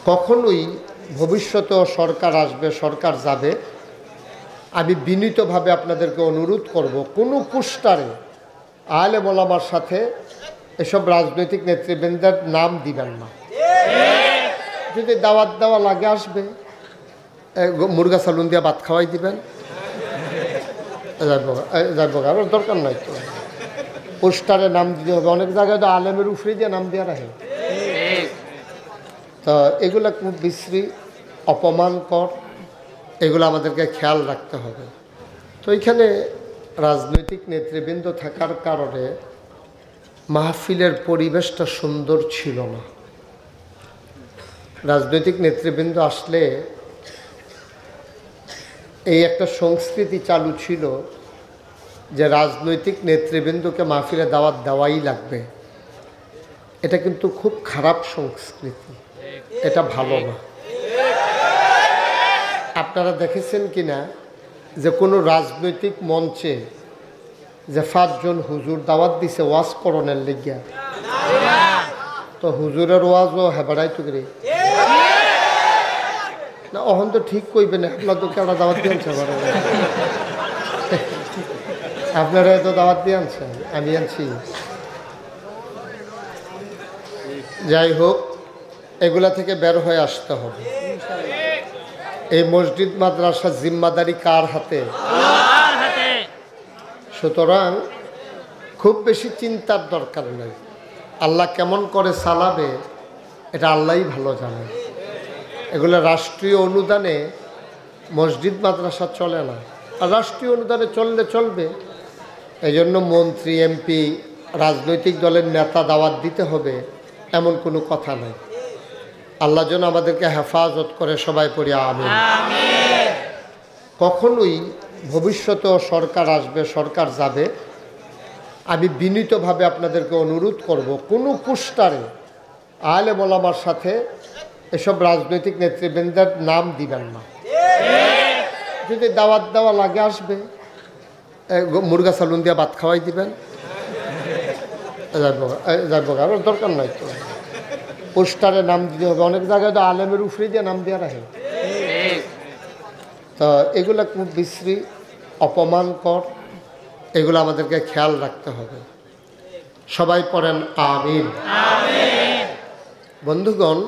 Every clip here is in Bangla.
কখনোই ভবিষ্যতেও সরকার আসবে, সরকার যাবে, আমি বিনীতভাবে আপনাদেরকে অনুরোধ করব, কোনো পোস্টারে আলেম ওলামার সাথে এসব রাজনৈতিক নেতৃবৃন্দের নাম দিবেন না। যদি দাওয়াত দেওয়া লাগে আসবে, মুরগা সালুন দিয়ে ভাত খাওয়াই দিবেন, যাইব, আর দরকার নাই তো। পোস্টারে নাম দিতে হবে, অনেক জায়গায় তো আলেমের উফরে দিয়ে নাম দেওয়া রাখে। তো এগুলো খুব বিশ্রী, অপমানকর, এগুলো আমাদেরকে খেয়াল রাখতে হবে। তো এখানে রাজনৈতিক নেতৃবৃন্দ থাকার কারণে মাহফিলের পরিবেশটা সুন্দর ছিল না। রাজনৈতিক নেতৃবৃন্দ আসলে এই একটা সংস্কৃতি চালু ছিল যে রাজনৈতিক নেতৃবৃন্দকে মাহফিলে দাওয়াত দেওয়াই লাগবে। এটা কিন্তু খুব খারাপ সংস্কৃতি, এটা ভালো না। আপনারা দেখেছেন কিনা যে কোনো রাজনৈতিক মঞ্চে যে 5 জন হুজুর দাওয়াত দিছে ওয়াজ করণের লেগিয়া, তো হুজুরের ওয়াজও হেবাড়াই টুকরি না, অহন তো ঠিক কইবেন, আপনার তো কেনা দাওয়াত দিয়ে আনছে, আপনারা তো দাওয়াত দিয়ে আনছেন, আমি আনছি। যাই হোক, এগুলা থেকে বের হয়ে আসতে হবে। এই মসজিদ মাদ্রাসার জিম্মাদারি কার হাতে? সুতরাং খুব বেশি চিন্তার দরকার নেই। আল্লাহ কেমন করে চালাবে এটা আল্লাহই ভালো জানে। এগুলো রাষ্ট্রীয় অনুদানে মসজিদ মাদ্রাসা চলে না, আর রাষ্ট্রীয় অনুদানে চললে চলবে। এই জন্য মন্ত্রী, এমপি, রাজনৈতিক দলের নেতা দাওয়াত দিতে হবে এমন কোনো কথা নাই। আল্লাহ যেন আমাদেরকে হেফাজত করে, সবাই পড়ি আমিন। কখনোই ভবিষ্যতেও সরকার আসবে, সরকার যাবে, আমি বিনীতভাবে আপনাদেরকে অনুরোধ করব, কোনো পোস্টারে আলেম ওলামার সাথে এসব রাজনৈতিক নেতৃবৃন্দের নাম দিবেন না। যদি দাওয়াত দেওয়া লাগে আসবে, মুরগা সালুন দিয়ে ভাত খাওয়াই দিবেন, যাইব, আর দরকার নাই তো। পোস্টারে নাম দিতে হবে, অনেক জায়গায় তো আলেমের উফরে দিয়ে নাম দেওয়া রাখে। তো এগুলো খুব বিশ্রী, অপমানকর, এগুলো আমাদেরকে খেয়াল রাখতে হবে। সবাই পড়েন আমিন। বন্ধুগণ,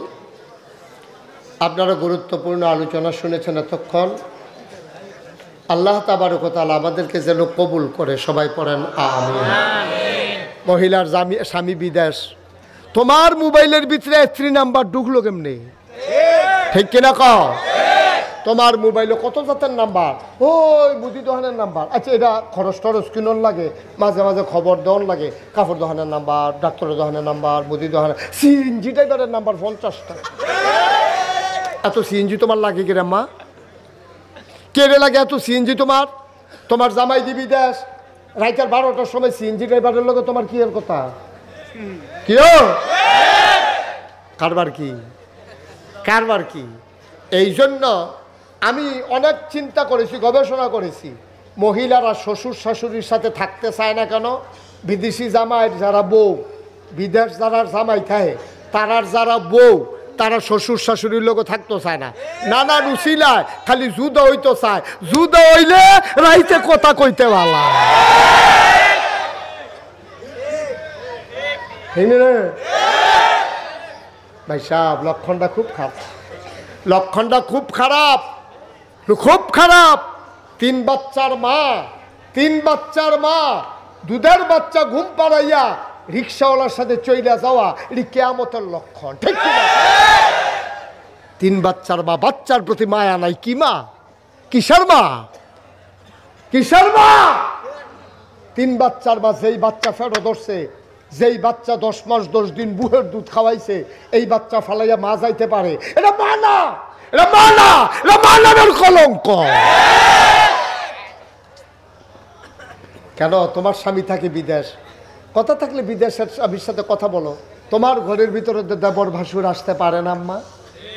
আপনারা গুরুত্বপূর্ণ আলোচনা শুনেছেন এতক্ষণ। আল্লাহ তাবারক ওয়া তাআলা আমাদেরকে যেন কবুল করে, সবাই পড়েন আমিন। মহিলার স্বামী বিদেশ, তোমার মোবাইলের ভিতরে 3 নাম্বার ঢুকলো কেমনি? ঠিক কিনা কও? তোমার মোবাইলে কত জাতের নাম্বার, ওই মুদি দোকানের নাম্বার। আচ্ছা, এটা খরচ টরচ কিনন লাগে, মাঝে মাঝে খবর দেওয়ান লাগে, কাপড় দোকানের নাম্বার, ডাক্তারের দোকানের নাম্বার, মুদি দোকানের, সিএনজি ড্রাইভারের নাম্বার 50টা। এত সিএনজি তোমার লাগে কিরে মা? কেড়ে লাগে এত সিএনজি তোমার? তোমার জামাই দিবি দেশ, রাইতের 12টার সময় সিএনজি ড্রাইভারের লগে তোমার কি এর কথা? কি কারবার কি, কারবার কি? এই জন্য আমি অনেক চিন্তা করেছি, গবেষণা করেছি, মহিলারা শ্বশুর শাশুড়ির সাথে থাকতে চায় না কেন? বিদেশি জামাইয়ের যারা বউ, বিদেশ যারা জামাই থাকে, তারার যারা বউ, তারা শ্বশুর শাশুড়ির লোক থাকতে চায় না। নানা রুচিলায় খালি যুদ্ধ হইতে চায়, যুদ্ধ হইলে রাইতে কথা কইতে ভালা। ভাই সাহেব, লক্ষণটা খুব খারাপ, লক্ষণটা খুব খারাপ, খুব খারাপ। 3 বাচ্চার মা, 3 বাচ্চার মা, দুধের বাচ্চা ঘুম পাড়াইয়া রিক্সাওয়ালার সাথে চইলা যাওয়া, এটি কিয়ামতের লক্ষণ। ঠিক কিনা? 3 বাচ্চার মা, বাচ্চার প্রতি মায়া নাই। কি মা? কিসের মা? কিসের মা? 3 বাচ্চার মা, যেই বাচ্চা ফেরো ধরছে, যেই বাচ্চা 10 মাস 10 দিন বুহের দুধ খাওয়াইছে, এই বাচ্চা ফালাইয়া মা যাইতে পারে? এটা মা না, এটা মা না, এটা মানবের কলঙ্ক। কেন? তোমার স্বামী থাকে বিদেশ, কথা থাকলে বিদেশের স্বামীর সাথে কথা বলো। তোমার ঘরের ভিতরে দেবর ভাসুর আসতে পারে না আম্মা?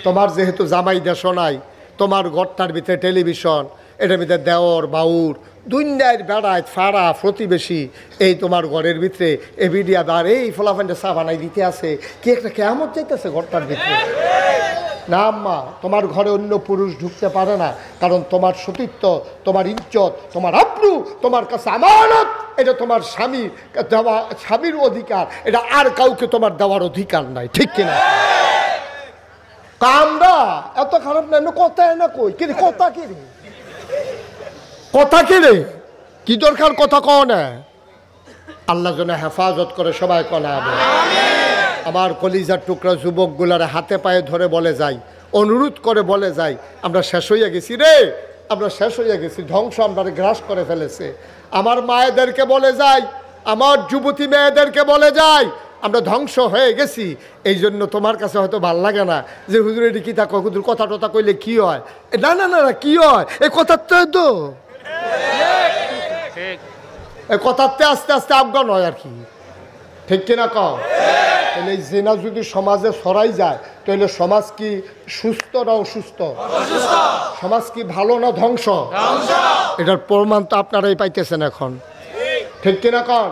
তোমার যেহেতু জামাই দেশ নাই, তোমার ঘরটার ভিতরে টেলিভিশন, এটার ভিতরে দেওর বাউর দুনিয়ার বেড়ায় ফাড়া প্রতিবেশী, এই তোমার ঘরের ভিতরে এভিডিয়া বার, এই ফলাফান্ডে চা বানাই দিতে আছে, কি একটা কেমন চাইতেছে ঘরটার ভিতরে। না আম্মা, তোমার ঘরে অন্য পুরুষ ঢুকতে পারে না, কারণ তোমার সতীত্ব, তোমার ইজ্জত, তোমার আব্রু তোমার কাছে আমানত। এটা তোমার স্বামীর দেওয়া, স্বামীর অধিকার, এটা আর কাউকে তোমার দেওয়ার অধিকার নাই, ঠিক কিনা? কামরা এত খারাপ না, কথা না কই কি কথা, কি রে কথা, কি রে কি দরকার কথা কও না। আল্লাহ যেন হেফাজত করে, সবাই কনা হবে। আমার কলিজার টুকরা যুবকগুলার হাতে পায়ে ধরে বলে যাই, অনুরোধ করে বলে যাই, আমরা শেষ হইয়া গেছি রে, আমরা শেষ হইয়া গেছি, ধ্বংস আমরা গ্রাস করে ফেলেছে। আমার মায়েদেরকে বলে যাই, আমার যুবতী মেয়েদেরকে বলে যাই, আমরা ধ্বংস হয়ে গেছি। এই জন্য তোমার কাছে হয়তো ভাল লাগে না যে হুজুর এটি কী থাকো, হুজুর কথা টথা কইলে কি হয়। না না না, কি হয় এই কথার তো এই কথাতে আস্তে আস্তে আফগান হয় আর কি, ঠিক কিনা কও? তাহলে এই জেনা যদি সমাজে ছড়াই যায়, তাহলে সমাজ কি সুস্থ না অসুস্থ? সমাজ কি ভালো না ধ্বংস? এটার প্রমাণ তো আপনারাই পাইতেছেন এখন, ঠিক কিনা কন?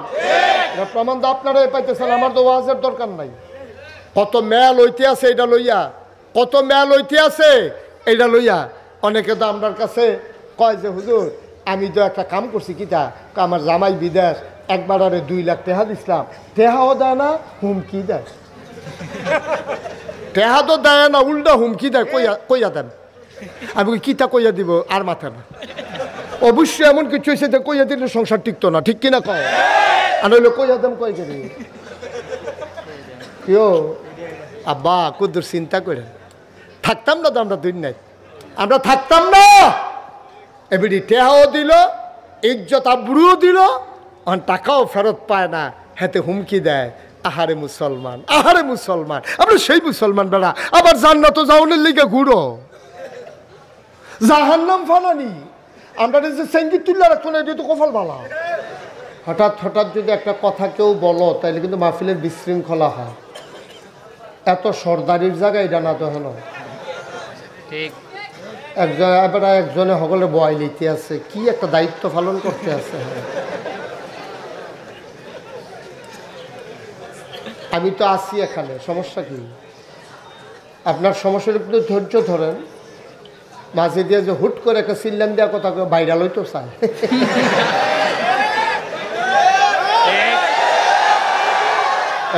এটার প্রমাণ তো আপনারাই পাইতেছেন, আমার তো ওয়াজের দরকার নাই। কত মেল হইতে আছে এটা লইয়া, কত মেল হইতে আছে এটা লইয়া। অনেকে তো আপনার কাছে কয় যে হুজুর আমি তো একটা কাম করছি, কিটা আমার জামাই বিদেশ, একবার আরে 2 লাখ টাকা দিছিলাম, টেহাও দেয় না, হুমকি দেয়। টেহা তো দেয় না, উল্টা হুমকি দেয়, কইয়া দেন। আমি কিতা কইয়া দিব আর মাথা না। অবশ্যই এমন কিছু হয়েছে যে কইয়া দিলে সংসার টিকতো না, ঠিক কিনা কয়? আর নইলে কইয়া দেন কই করি কেউ আব্বা কুদুর চিন্তা করে থাকতাম না তো আমরা দুনিয়ায়, আমরা থাকতাম না। এবারে টেহাও দিল, ইজ্জত আবরুও দিল, আর টাকাও ফেরত পায় না, হাতে হুমকি দেয়। আহারে মুসলমান, আহারে মুসলমান, আমরা সেই মুসলমান বেড়া আবার জান্নাত যাওনের লিগে ঘুরো, জাহান্নাম ফালানি। আমরা যে সেঙ্গি তুল্লা রাখতো না, এটা তো কপাল বালা। হঠাৎ হঠাৎ যদি একটা কথা কেউ বলো, তাহলে কিন্তু মাহফিলের বিশৃঙ্খলা হয়। এত সর্দারির জায়গায় এটা না তো হেন, ঠিক একজনে সকলে বয় লিতে আছে, কি একটা দায়িত্ব পালন করতে আছে। আমি তো আছি এখানে, সমস্যা কি? আপনার সমস্যার কিন্তু ধৈর্য ধরেন, মাঝে দিয়ে যে হুট করে একটা সিল্লাম দেওয়া কথা ভাইরাল হইতো চায়।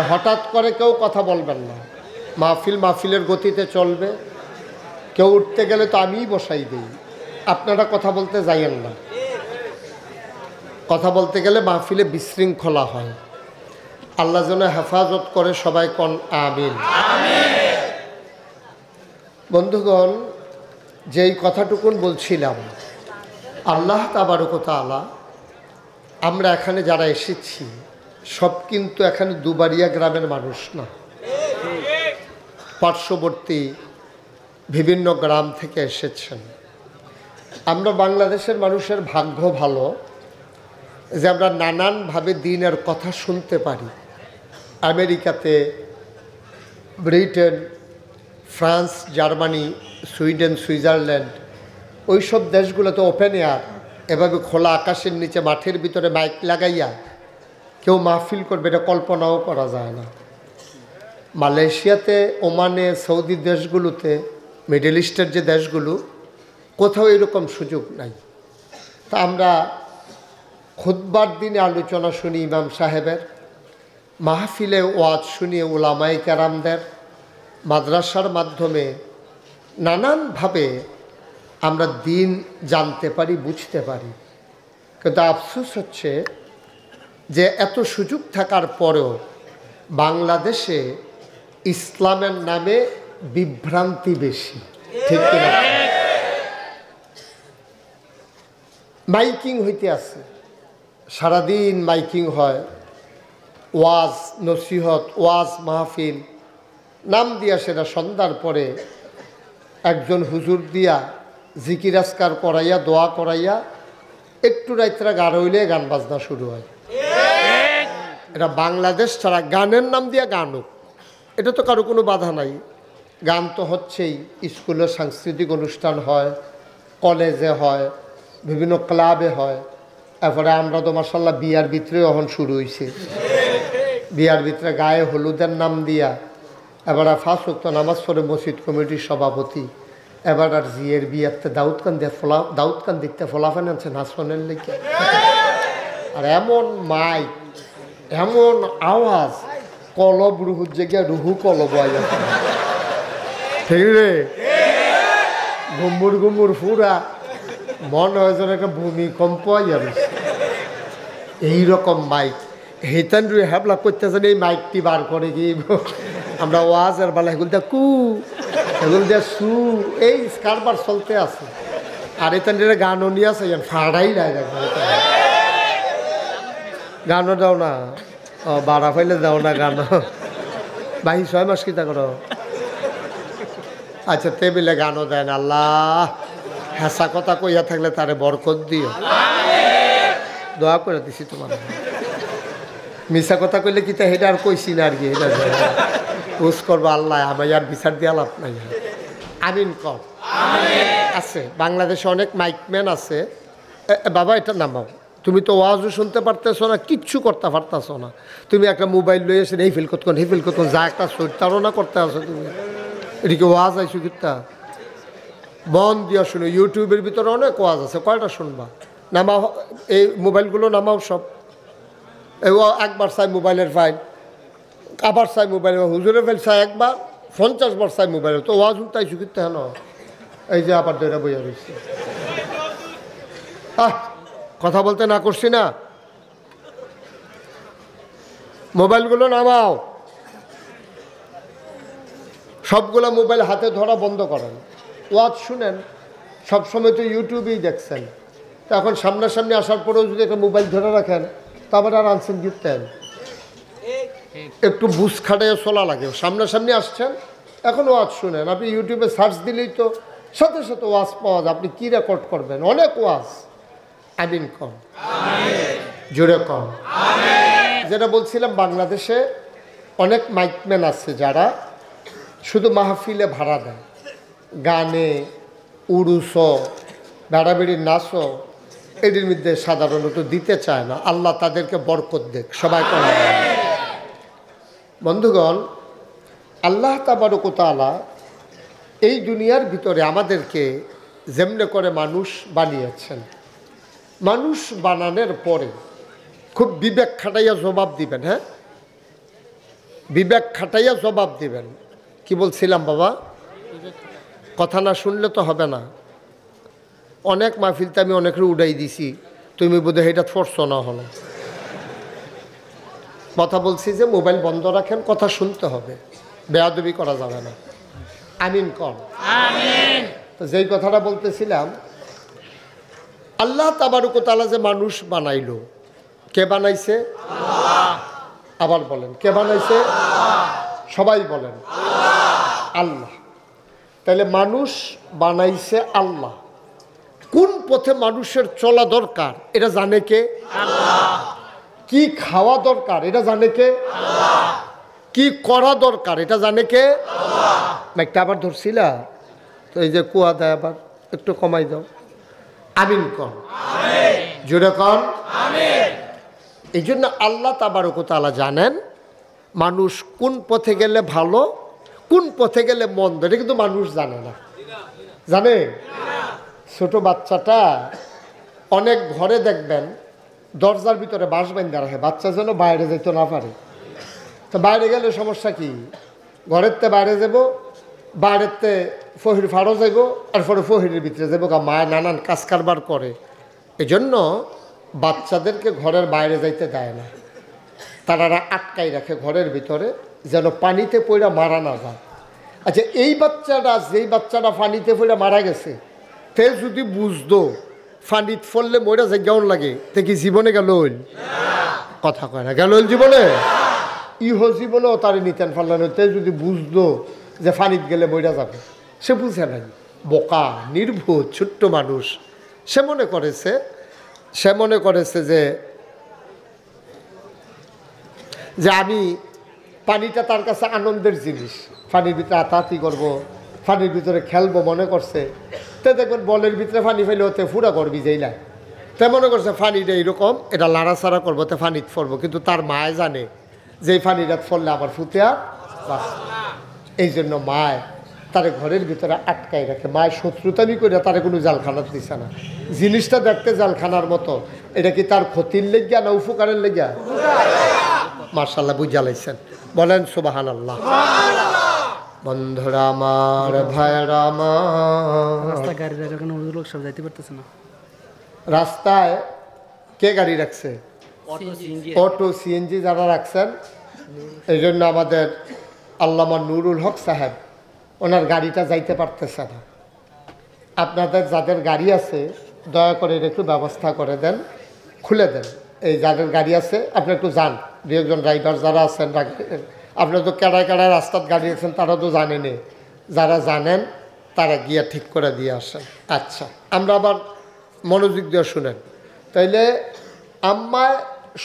হঠাৎ করে কেউ কথা বলবেন না, মাহফিলের গতিতে চলবে। কেউ উঠতে গেলে তো আমিই বসাই দিই, আপনারা কথা বলতে যাইয়েন না। কথা বলতে গেলে মাহফিলে বিশৃঙ্খলা হয়। আল্লাহ যেন হেফাজত করে, সবাই কোন আমিন। বন্ধুগণ, যেই কথাটুকুন বলছিলাম, আল্লাহ তাবারক ওয়া তাআলা, আমরা এখানে যারা এসেছি সব কিন্তু এখানে দুবারিয়া গ্রামের মানুষ না, পার্শ্ববর্তী বিভিন্ন গ্রাম থেকে এসেছেন। আমরা বাংলাদেশের মানুষের ভাগ্য ভালো যে আমরা নানানভাবে দিনের কথা শুনতে পারি। আমেরিকাতে, Britain, France, Germany, Sweden, Switzerland, ওই সব দেশগুলোতে ওপেন এয়ার, এভাবে খোলা আকাশের নিচে মাঠের ভিতরে মাইক লাগাইয়া কেউ মাহফিল করবে, এটা কল্পনাও করা যায় না। মালয়েশিয়াতে, ওমানে, সৌদি দেশগুলোতে, মিডল ইস্টের যে দেশগুলো, কোথাও এরকম সুযোগ নাই। তা আমরা খুতবার দিনে আলোচনা শুনি ইমাম সাহেবের, মাহফিলে ওয়াজ শুনিয়ে উলামায়ে কেরামদের, মাদ্রাসার মাধ্যমে নানানভাবে আমরা দিন জানতে পারি, বুঝতে পারি। কিন্তু আফসোস হচ্ছে যে এত সুযোগ থাকার পরেও বাংলাদেশে ইসলামের নামে বিভ্রান্তি বেশি, ঠিক কিনা? মাইকিং হইতে আছে, সারাদিন মাইকিং হয়, ওয়াজ নসিহত, ওয়াজ মাহফিল নাম দিয়া, সেটা সন্ধ্যার পরে একজন হুজুর দিয়া জিকির আজকার করাইয়া, দোয়া করাইয়া, একটু রাত্রে গান হইলে গান বাজনা শুরু হয়। এটা বাংলাদেশ ছাড়া গানের নাম দিয়া গান হোক, এটা তো কারো কোনো বাধা নাই। গান তো হচ্ছেই, স্কুলে সাংস্কৃতিক অনুষ্ঠান হয়, কলেজে হয়, বিভিন্ন ক্লাবে হয়। এরপরে আমরা তো মাশাআল্লাহ বিয়ার ভিতরে এখন শুরু হয়েছে, বিয়ার ভিতরে গায়ে হলুদের নাম দিয়া এবার 5 ওয়াক্ত নামাজ পড়ে মসজিদ কমিটির সভাপতি, এবার আর জিয়ের বিয়াতে দাউদকান্দিতে ফলাফান আনছে নাচনের লেগে। আর এমন মাইক, এমন আওয়াজ, কলব রুহুর জায়গায় রুহু কলব আয়া, ঠিক রে? গুম্বুর গুম্বুর ফুরা মনে হয় যেন একটা ভূমিকম্প আইয়া রয়েছে। এইরকম মাইক হেতান রুই হ্যাবলা করতেছেন, এই মাইকটি বার করে গিয়ে আমরা ওয়াজের বেলা এগুলো দিয়া কু, এগুলো দিয়া সু, এই কারবার চলতে আছে। আর এতান গানও নিয়ে আছে, ফাড়াই নাই গানও দাও না, ও বাড়া ফাইলে দাও না গান। বাহি 6 মাস কিতা করো? আচ্ছা টেবিলে গানও দেয় না। আল্লাহ হেসা কথা কইয়া থাকলে তারে বরকত দিও, দোয়া করে দিছি তোমার। মিশা কথা কইলে কি তা হেটা আর কইছি না আর কি, এটা বুঝ করবো আল্লাহ, আমার আর বিচার দিয়া লাভ নাই। আমিন কর। আছে বাংলাদেশে অনেক মাইকম্যান আছে। বাবা এটা নামাও, তুমি তো ওয়াজও শুনতে পারতেছো না, কিচ্ছু করতে পারতেছো না, তুমি একটা মোবাইল লই এসে এই ফিল করতেন এই ফিল করতেন, যা একটা চরিতারণা করতে আসো তুমি। এদিকে ওয়াজ আইসো কিতা বন দিয়া শুনো, ইউটিউবের ভিতরে অনেক ওয়াজ আছে, কয়টা শুনবা? নামাও এই মোবাইলগুলো, নামাও সব। একবার চাই মোবাইলের ফাইল, আবার চাই মোবাইলের হুজুরের ফাইল চাই একবার, 50 বার চাই মোবাইলের। তো ওয়াজ উঠতে আইসো কিতা হেন, এই যে আবার দৈরা বইয়া রয়েছে। কথা বলতে না করছি না, মোবাইলগুলো নামাও, সবগুলো মোবাইল হাতে ধরা বন্ধ করেন, ওয়াজ শুনেন। সবসময় তো ইউটিউবেই দেখছেন, তো এখন সামনাসামনি আসার পরেও যদি একটা মোবাইল ধরে রাখেন, তারপরে আর আনছেন গিফটেন, একটু বুঝ খাটাইয়া চলা লাগে। সামনাসামনি আসছেন, এখন ওয়াজ শুনেন। আপনি ইউটিউবে সার্চ দিলেই তো সাথে সাথে ওয়াজ পাওয়া যায়, আপনি কী রেকর্ড করবেন? অনেক ওয়াজ। আমিন কম, জোরে কম। যেটা বলছিলাম, বাংলাদেশে অনেক মাইকম্যান আছে যারা শুধু মাহফিলে ভাড়া দেয়, গানে উরুস বেড়াবেড়ির নাচও এদের মধ্যে সাধারণত দিতে চায় না। আল্লাহ তাদেরকে বরকত দেখ, সবাই করে। বন্ধুগণ, আল্লাহ তাবারক ওয়া তাআলা এই দুনিয়ার ভিতরে আমাদেরকে যেমনে করে মানুষ বানিয়েছেন, মানুষ বানানোর পরে খুব বিবেক খাটাইয়া জবাব দিবেন। হ্যাঁ, বিবেক খাটাইয়া জবাব দিবেন। কি বলছিলাম বাবা? কথা না শুনলে তো হবে না। অনেক মাহফিলতে আমি অনেকের উড়াই দিছি, তুমি বোধহয় এটা ফোরছো না হলো। কথা বলছি যে মোবাইল বন্ধ রাখেন, কথা শুনতে হবে, বেয়াদবি করা যাবে না। আমিন কর। তো যেই কথাটা বলতেছিলাম, আল্লাহ তাবারক ওয়া তাআলা যে মানুষ বানাইলো, কে বানাইছে? আবার বলেন, কে বানাইছে? সবাই বলেন আল্লাহ। তাহলে মানুষ বানাইছে আল্লাহ। কোন পথে মানুষের চলা দরকার এটা জানে কে? আল্লাহ। কি খাওয়া দরকার এটা জানে কে? আল্লাহ। কি করা দরকার এটা জানে কে? আল্লাহ। একটা আবার ধরছিলা তো, এই যে কুয়া দেয়, আবার একটু কমাই দাও। আমিন কর, জোরে কর। এই জন্য আল্লাহ তাবারক ওয়া তাআলা জানেন মানুষ কোন পথে গেলে ভালো, কোন পথে গেলে মন্দ। এটা কিন্তু মানুষ জানে না। জানে? ছোট বাচ্চাটা অনেক ঘরে দেখবেন দরজার ভিতরে বাঁশ বাঁধা রাখে, বাচ্চা যেন বাইরে যেতে না পারে। তো বাইরে গেলে সমস্যা কি? ঘরেরতে বাইরে যাব, বাইরেতে ফহির ফাড়ো যাব, আর পরে ফহিরের ভিতরে যাবো। মায় নানান কাজ কারবার করে, এজন্য বাচ্চাদেরকে ঘরের বাইরে যাইতে দেয় না। তারা আটকাই রাখে ঘরের ভিতরে, যেন পানিতে পড়া মারা না যায়। আচ্ছা, এই বাচ্চাটা, যেই বাচ্চাটা পানিতে পড়ে মারা গেছে, তে যদি বুঝতো পানিত ফললে মরা যায় কেমন লাগে, তে কি জীবনে গেল? কথা কয় না, গেল জীবনে? ইহ জীবনেও তারে নিতেন ফাল্লানো। তে যদি বুঝতো যে পানিত গেলে মরা যাবে, সে বুঝে নাই। বোকা, নির্ভুল, ছোট্ট মানুষ। সে মনে করেছে যে আমি, পানিটা তার কাছে আনন্দের জিনিস, পানির ভিতরে আতাহাতি করবো, পানির ভিতরে খেলবো মনে করছে। তে দেখবেন বলের ভিতরে পানি ফেলে ওতে ফুরা করবি যাইলা, তে মনে করছে পানিটা এইরকম, এটা লাড়াচাড়া করবো, তে পানিত ফরবো। কিন্তু তার মায় জানে যে এই পানিটা ফললে আমার ফুতে আর এই জন্য মায় তারে ঘরের ভিতরে আটকাই রাখে। মায় শত্রুতামি করে তারে কোনো জালখানাত দিছে না। জিনিসটা দেখতে জালখানার মতো, এটা কি তার ক্ষতির লেগিয়া না উপকারের লেগিয়া? মাশাআল্লাহ বুঝা লাইছেন, বলেন সুবহানাল্লাহ। বন্ধুরা আমার, ভাইরা আমার, গাড়ি রাখার কারণে লোক সব যাইতে পারতেছে না। রাস্তায় কে গাড়ি রাখছে? অটো সিএনজি যারা রাখছেন, এই জন্য আমাদের আল্লামা নুরুল হক সাহেব ওনার গাড়িটা যাইতে পারতেছে না। আপনাদের যাদের গাড়ি আছে দয়া করে একটু ব্যবস্থা করে দেন, খুলে দেন। এই যাদের গাড়ি আছে আপনি একটু যান, দু একজন ড্রাইভার যারা আছেন, আপনারা তো কেড়ায় কেড়ায় রাস্তার গাড়ি আছেন, তারা তো জানেনি। যারা জানেন তারা গিয়ে ঠিক করে দিয়ে আসেন। আচ্ছা, আমরা আবার মনোযোগ দিয়ে শুনেন। তাইলে আম্মায়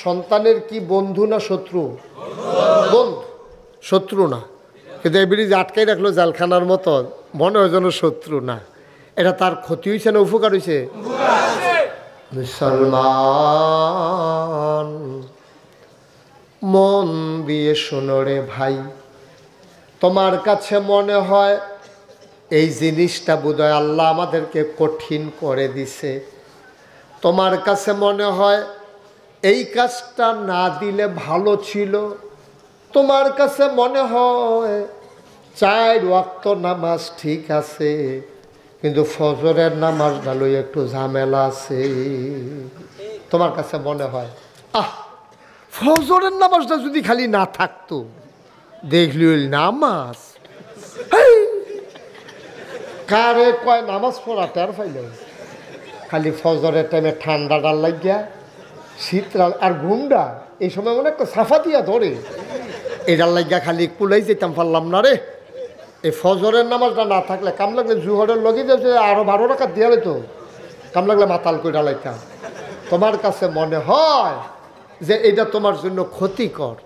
সন্তানের কি বন্ধু না শত্রু? বন্ধু, শত্রু না। কিন্তু এই ব্রিজ আটকাই রাখলো জালখানার মতো, মনে হয় যেন শত্রু না। এটা তার ক্ষতি হয়েছে না উপকার হয়েছে? মুসলমান মন দিয়ে শোনো রে ভাই, তোমার কাছে মনে হয় এই জিনিসটা বোধহয় আল্লাহ আমাদেরকে কঠিন করে দিছে। তোমার কাছে মনে হয় এই কাজটা না দিলে ভালো ছিল। তোমার কাছে মনে হয় 4 ওয়াক্ত নামাজ ঠিক আছে, কিন্তু ফজরের নামাজ ভালো একটু ঝামেলা আছে। তোমার কাছে মনে হয় ফজরের নামাজটা যদি খালি না থাকতো, দেখলি ওই নামাজ কারে কয় নামাজ পড়া টের পাইল। খালি ফজরের টাইমে ঠান্ডাটা লাগিয়া শীতকাল আর ঘুমটা এই সময় মনে একটা সাফা দিয়া ধরে, এটার লাগিয়া খালি কুলাই যেতাম পারলাম না রে। এই ফজরের নামাজটা না থাকলে কাম লাগলে জুহরের লগে যাচ্ছে আরো 12 টাকা দিয়ে তো কাম লাগলে মাতাল করে ডালাইতাম। তোমার কাছে মনে হয় যে এটা তোমার জন্য ক্ষতিকর,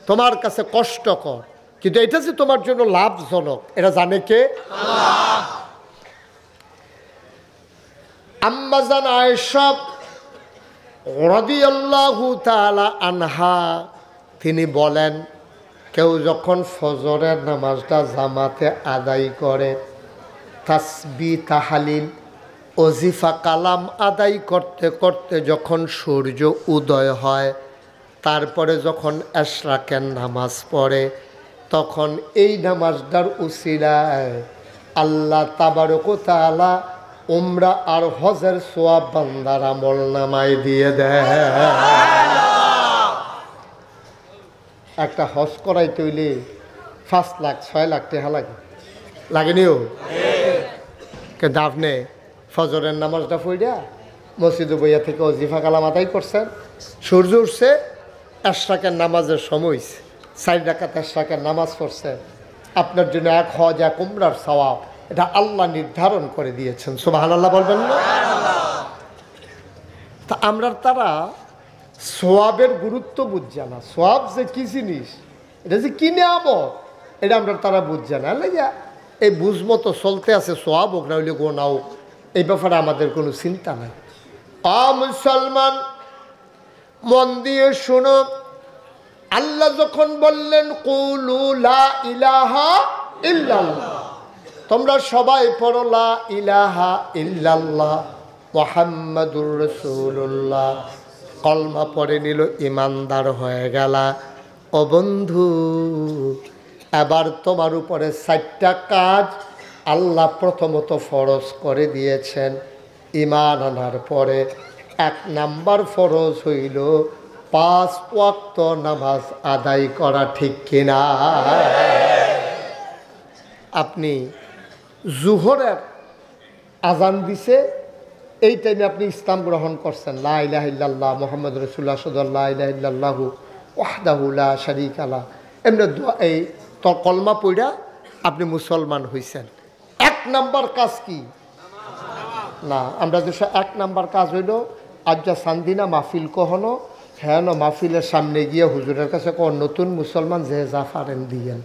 তোমার কাছে কষ্টকর, কিন্তু এটা যে তোমার জন্য লাভজনক এটা জানে কে? আম্মা জান আয়েশা রাদিয়াল্লাহু তাআলা আনহা তিনি বলেন, কেউ যখন ফজরের নামাজটা জামাতে আদায় করে, তাসবিহ তাহলিল ওজিফা কালাম আদায় করতে করতে যখন সূর্য উদয় হয়, তারপরে যখন এশরাকের নামাজ পড়ে, তখন এই নামাজটার উসিলায় আল্লাহ তাবারক ওয়া তাআলা উমরা আর হজের সওয়াব বান্দার আমল নামায় দিয়ে দেয়। একটা হজ করাইতে হইলে 5 লাখ 6 লাখ টাকা লাগে, লাগেনিও? কিন্তু আপনি ফজরের নামাজটা পড়িয়া মসজিদে বইয়া থেকে ওজিফা কালাম আদায় করছেন, সূর্য উঠছে, এশরাকের নামাজের সময় 4 রাকাত এশরাকের নামাজ পড়ছে, আপনার জন্য 1 হজ 1 উমরার সওয়াব এটা আল্লাহ নির্ধারণ করে দিয়েছেন। সুবহানাল্লাহ বলবেন না? তা আমরা তারা সোয়াবের গুরুত্ব বুঝছে না। সোয়াব যে কি জিনিস, এটা যে কি নিয়ামত, এটা আমরা তারা বুঝছে না। এই বুঝমতো চলতে আছে, সোয়াব হোক না হইলে গোনা হোক, এই ব্যাপারে আমাদের কোনো চিন্তা নাই। মুসলমান মন দিয়ে শোনো, আল্লাহ যখন বললেন কুলু লা ইলাহা ইল্লাল্লাহ, তোমরা সবাই পড়ো লা ইলাহা ইল্লাল্লাহ মুহাম্মাদুর রাসূলুল্লাহ, কলমা পড়ে নিল, ইমানদার হয়ে গেলা। ও বন্ধু, এবার তোমার উপরে 4টা কাজ আল্লাহ প্রথমত ফরজ করে দিয়েছেন ঈমান আনার পরে। 1 নাম্বার ফরজ হইল 5 ওয়াক্ত নামাজ আদায় করা, ঠিক কিনা? আপনি জুহরের আজান দিছে, এই টাইমে আপনি ইসলাম গ্রহণ করছেন, লা ইলাহা ইল্লাল্লাহ মুহাম্মাদুর রাসূলুল্লাহ সাল্লাল্লাহু লা ইলাহা ইল্লাল্লাহু ওয়াহদাহু লা শারীকা লাহু, এমনি এই কলমা পড়া আপনি মুসলমান হইছেন। 1 নাম্বার কাজ কি? না, আমরা দেশে 1 নাম্বার কাজ হইল আজ্জা সান্দিনা মাহফিল কহনো, হ্যাঁ মাহফিলের সামনে গিয়ে হুজুরের কাছে কোন নতুন মুসলমান যে যা পারেন দিয়েন।